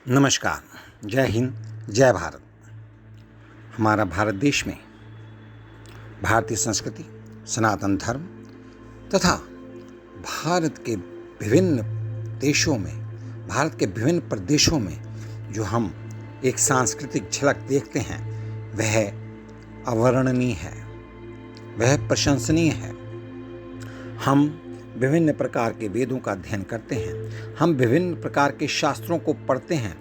नमस्कार। जय हिंद, जय भारत। हमारा भारत देश में भारतीय संस्कृति, सनातन धर्म तथा भारत के विभिन्न देशों में, भारत के विभिन्न प्रदेशों में जो हम एक सांस्कृतिक झलक देखते हैं, वह अवर्णनीय है, वह प्रशंसनीय है। हम विभिन्न प्रकार के वेदों का अध्ययन करते हैं, हम विभिन्न प्रकार के शास्त्रों को पढ़ते हैं।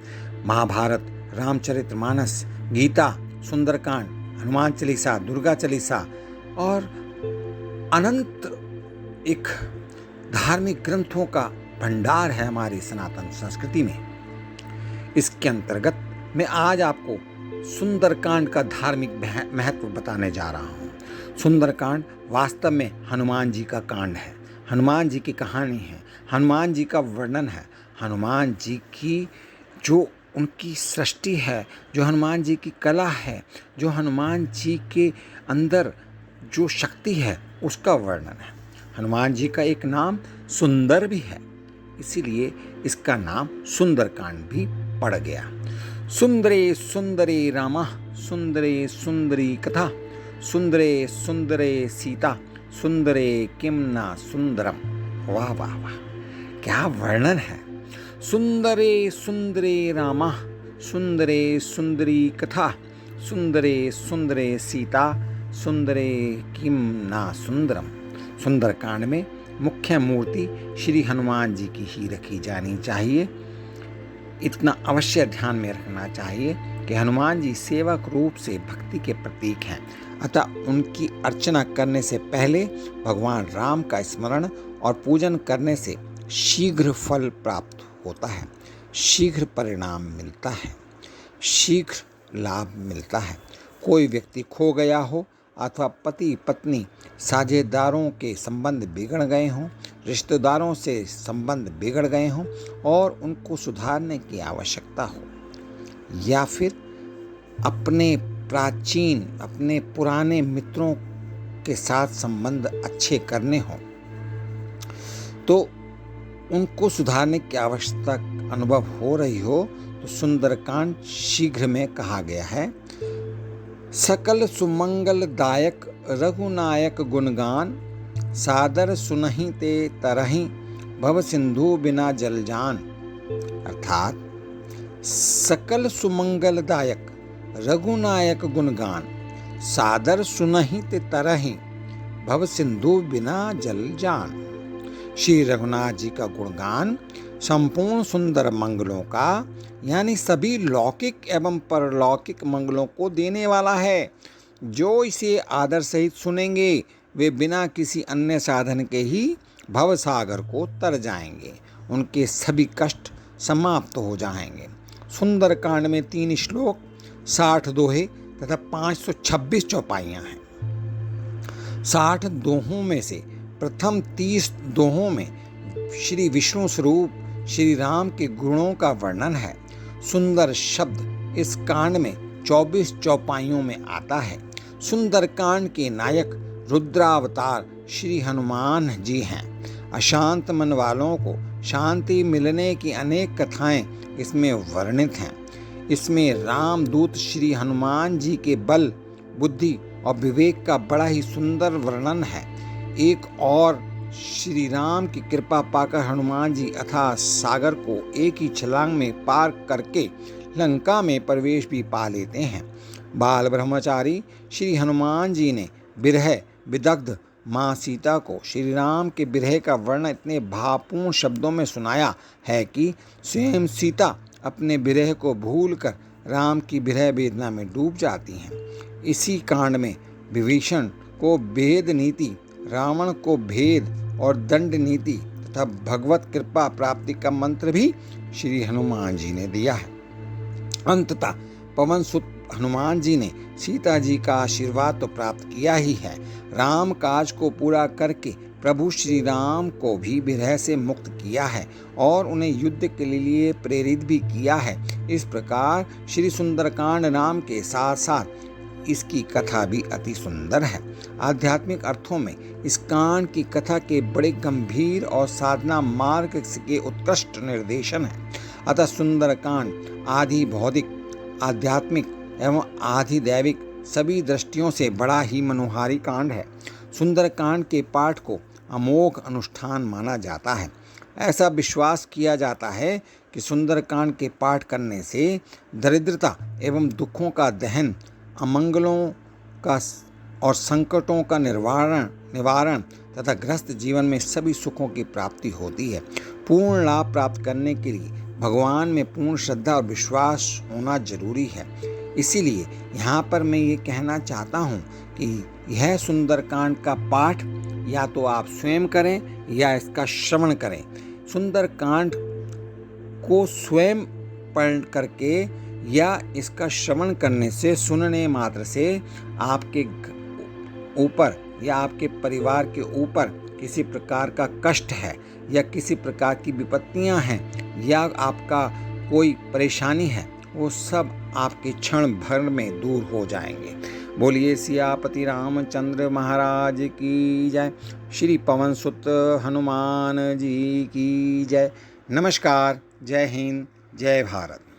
महाभारत, रामचरितमानस, गीता, सुंदरकांड, हनुमान चालीसा, दुर्गा चालीसा और अनंत एक धार्मिक ग्रंथों का भंडार है हमारी सनातन संस्कृति में। इसके अंतर्गत मैं आज आपको सुंदरकांड का धार्मिक महत्व बताने जा रहा हूँ। सुंदरकांड वास्तव में हनुमान जी का कांड है, हनुमान जी की कहानी है, हनुमान जी का वर्णन है, हनुमान जी की जो उनकी सृष्टि है, जो हनुमान जी की कला है, जो हनुमान जी के अंदर जो शक्ति है, उसका वर्णन है। हनुमान जी का एक नाम सुंदर भी है, इसीलिए इसका नाम सुंदरकांड भी पड़ गया। सुंदरे सुंदरे रामा, सुंदरे सुंदरी कथा, सुंदरे सुंदरे सीता, सुंदरे किम ना सुंदरम। वाह वाह वाह, क्या वर्णन है। सुंदरे सुंदरे रामा, सुंदरे सुंदरी कथा, सुंदरे सुंदरे सीता, सुंदरे किम ना सुंदरम। सुंदरकांड में मुख्य मूर्ति श्री हनुमान जी की ही रखी जानी चाहिए। इतना अवश्य ध्यान में रखना चाहिए कि हनुमान जी सेवक रूप से भक्ति के प्रतीक हैं, अतः उनकी अर्चना करने से पहले भगवान राम का स्मरण और पूजन करने से शीघ्र फल प्राप्त होता है, शीघ्र परिणाम मिलता है, शीघ्र लाभ मिलता है। कोई व्यक्ति खो गया हो अथवा पति पत्नी साझेदारों के संबंध बिगड़ गए हों, रिश्तेदारों से संबंध बिगड़ गए हों और उनको सुधारने की आवश्यकता हो, या फिर अपने पुराने मित्रों के साथ संबंध अच्छे करने हों, तो उनको सुधारने की आवश्यकता अनुभव हो रही हो, तो सुंदरकांड शीघ्र में कहा गया है। सकल सुमंगलदायक रघुनायक गुणगान, सादर सुनहि ते तरहि भव सिंधु बिना जलजान। अर्थात सकल सुमंगलदायक रघुनायक गुणगान, सादर सुनहि ते तरहि भव सिंधु बिना जलजान। श्री रघुनाथ जी का गुणगान संपूर्ण सुंदर मंगलों का, यानी सभी लौकिक एवं परलौकिक मंगलों को देने वाला है। जो इसे आदर सहित सुनेंगे वे बिना किसी अन्य साधन के ही भव सागर को तर जाएंगे, उनके सभी कष्ट समाप्त हो जाएंगे। सुंदरकांड में 3 श्लोक, 60 दोहे तथा 526 चौपाइयाँ हैं। 60 दोहों में से प्रथम 30 दोहों में श्री विष्णु स्वरूप श्री राम के गुणों का वर्णन है। सुंदर शब्द इस कांड में 24 चौपाइयों में आता है। सुंदरकांड के नायक रुद्रावतार श्री हनुमान जी हैं। अशांत मन वालों को शांति मिलने की अनेक कथाएं इसमें वर्णित हैं। इसमें रामदूत श्री हनुमान जी के बल, बुद्धि और विवेक का बड़ा ही सुंदर वर्णन है। एक और श्री राम की कृपा पाकर हनुमान जी अथाह सागर को एक ही छलांग में पार करके लंका में प्रवेश भी पा लेते हैं। बाल ब्रह्मचारी श्री हनुमान जी ने विरह विदग्ध माँ सीता को श्री राम के विरह का वर्णन इतने भावपूर्ण शब्दों में सुनाया है कि स्वयं सीता अपने विरह को भूलकर राम की विरह वेदना में डूब जाती हैं। इसी कांड में विभीषण को भेद नीति, रावण को भेद और दंड नीति तथा भगवत कृपा प्राप्ति का मंत्र भी श्री हनुमान जी ने दिया है। अंततः पवन सुत हनुमान जी ने सीता जी का आशीर्वाद तो प्राप्त किया ही है, राम काज को पूरा करके प्रभु श्री राम को भी विरह से मुक्त किया है और उन्हें युद्ध के लिए प्रेरित भी किया है। इस प्रकार श्री सुंदरकांड नाम के साथ साथ इसकी कथा भी अति सुंदर है। आध्यात्मिक अर्थों में इस कांड की कथा के बड़े गंभीर और साधना मार्ग के उत्कृष्ट निर्देशन है। अतः सुंदरकांड आदि भौतिक, आध्यात्मिक एवं आदि दैविक सभी दृष्टियों से बड़ा ही मनोहारी कांड है। सुंदरकांड के पाठ को अमोघ अनुष्ठान माना जाता है। ऐसा विश्वास किया जाता है कि सुंदरकांड के पाठ करने से दरिद्रता एवं दुखों का दहन, अमंगलों का और संकटों का निवारण तथा ग्रस्त जीवन में सभी सुखों की प्राप्ति होती है। पूर्ण लाभ प्राप्त करने के लिए भगवान में पूर्ण श्रद्धा और विश्वास होना जरूरी है। इसीलिए यहाँ पर मैं ये कहना चाहता हूँ कि यह सुंदरकांड का पाठ या तो आप स्वयं करें या इसका श्रवण करें। सुंदरकांड को स्वयं पढ़ करके या इसका श्रवण करने से, सुनने मात्र से आपके ऊपर या आपके परिवार के ऊपर किसी प्रकार का कष्ट है या किसी प्रकार की विपत्तियां हैं या आपका कोई परेशानी है, वो सब आपके क्षण भर में दूर हो जाएंगे। बोलिए सियापति रामचंद्र महाराज की जय। श्री पवन सुत हनुमान जी की जय। नमस्कार। जय हिंद। जय भारत।